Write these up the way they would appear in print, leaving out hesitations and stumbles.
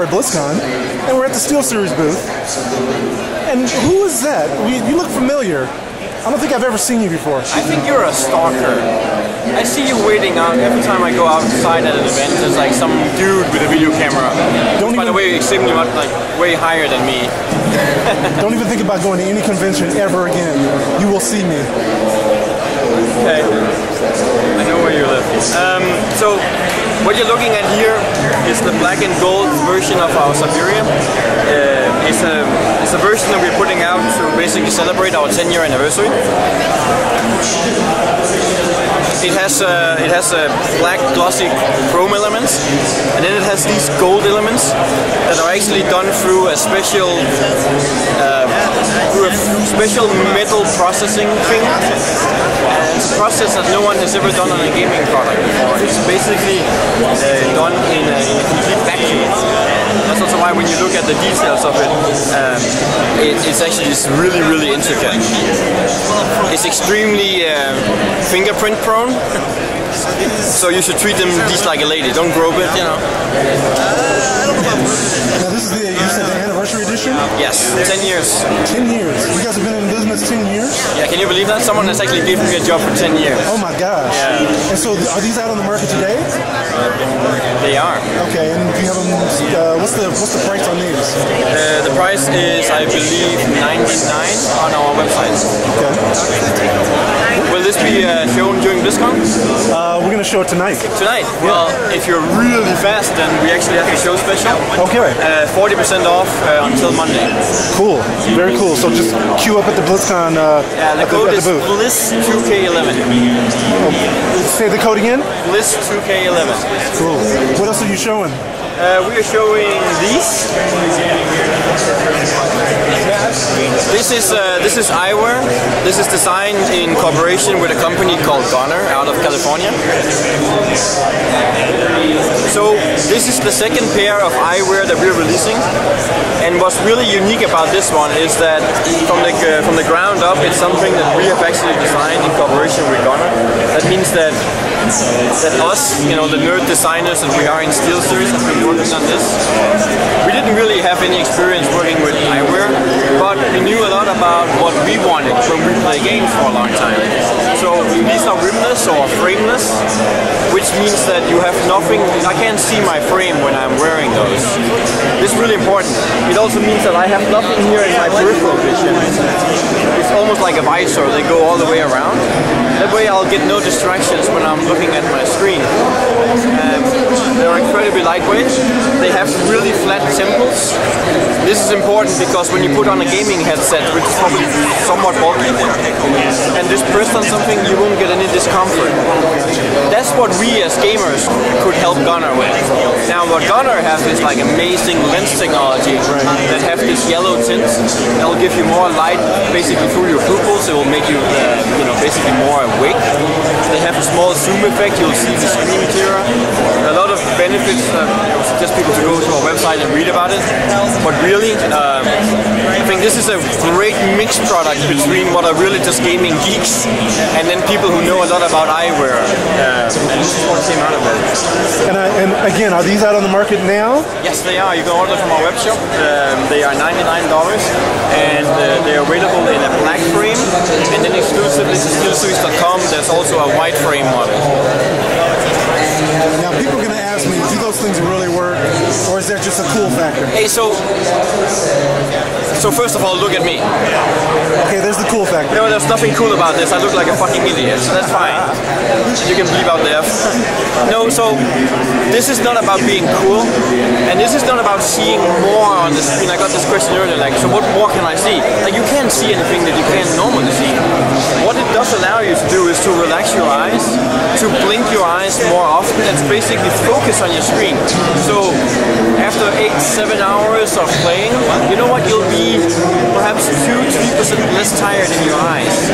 at BlizzCon, and we're at the SteelSeries booth. And who is that? You look familiar. I don't think I've ever seen you before. I think you're a stalker. I see you waiting out every time I go outside at an event. There's like some dude with a video camera. By the way, extremely much like way higher than me. Don't even think about going to any convention ever again. You will see me. Okay. I know where you live. So what you're looking at here is the black and gold version of our Siberia. It's a version that we're putting out to basically celebrate our 10-year anniversary. It has black glossy chrome elements, and then it has these gold elements that are actually done through a special metal processing thing. And it's a process that no one has ever done on a gaming product before. It's basically done in a complete vacuum. That's also why when you look at the details of it, it's actually really, really intricate. It's extremely fingerprint prone, so you should treat them just like a lady. Don't grope it, you know. Now this is the anniversary edition? Yes, 10 years. 10 years. You guys have been in business 10 years? Yeah, can you believe that? Someone has actually given me a job for 10 years. Oh my gosh. Yeah. And so are these out on the market today? They are. Okay, and do you have them, what's the price on these? The price is, I believe, $99 on our website. Okay. Will this be shown during BlizzCon? We're going to show it tonight. Tonight? Well, if you're really fast, then we actually have a show special. Okay. 40% off until Monday. Cool. Very cool. So just queue up at the BlizzCon the code is Blizz2K11. Say the code again? Blizz2K11. Cool. What else are you showing? We are showing these. This is eyewear. This is designed in cooperation with a company called Gunnar out of California. So this is the second pair of eyewear that we're releasing, and what's really unique about this one is that from the ground up, it's something that we have actually designed in cooperation with Gunnar. That means that us, you know, the nerd designers that we are in SteelSeries have been working on this. We didn't really have any experience working with eyewear, but we knew a lot about what we wanted when we play games for a long time. So these are rimless or frameless, which means that you have nothing, I can't see my frame when I'm wearing those. This is really important. It also means that I have nothing here in my peripheral vision. It's almost like a visor, they go all the way around. That way I'll get no distractions when I'm looking at my screen. They're incredibly lightweight. They have really flat temples. This is important because when you put on a gaming headset, which is probably somewhat bulky, and just press on something, you won't get any discomfort. That's what we as gamers could help Gunnar with. Now what Gunnar has is like amazing lens technology that have this yellow tint. That'll give you more light basically through your pupils. It will make you, basically more awake. They have a small zoom effect. You'll see the screen clearer. A lot of benefits. I would suggest people to go to our website and read about it. But really, I think this is a great mixed product between what are really just gaming geeks and then people who know a lot about eyewear. And this is what came out of it. And again, are these out on the market now? Yes, they are. You can order from our web shop. They are $99 and they are available in a black frame, and then exclusively to SteelSeries.com there's also a white frame model. Now people are going to ask me, do those things really work, or is that just a cool factor? Hey, so first of all, look at me. Okay, there's the cool factor. No, there's nothing cool about this. I look like a fucking idiot, so that's fine. You can bleep out the F. No, so this is not about being cool, and this is not about seeing more on the screen. I got this question earlier, like, so what more can I see? Like, you can't see anything that you can't normally see. What it does allow you to do is to relax your eyes, to blink your eyes more often, and to basically focus on your screen. So after 8-7 hours of playing, you know what, you'll be perhaps 2-3% less tired in your eyes.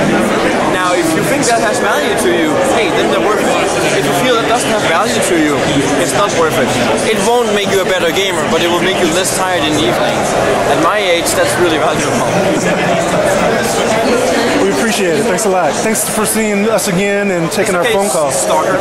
Now, if you think that has value to you, hey, then they're worth it. If you feel that doesn't have value to you, it's not worth it. It won't make you a better gamer, but it will make you less tired in the evening. At my age, that's really valuable. We appreciate it. Thanks a lot. Thanks for seeing us again and taking our phone call. Stalker.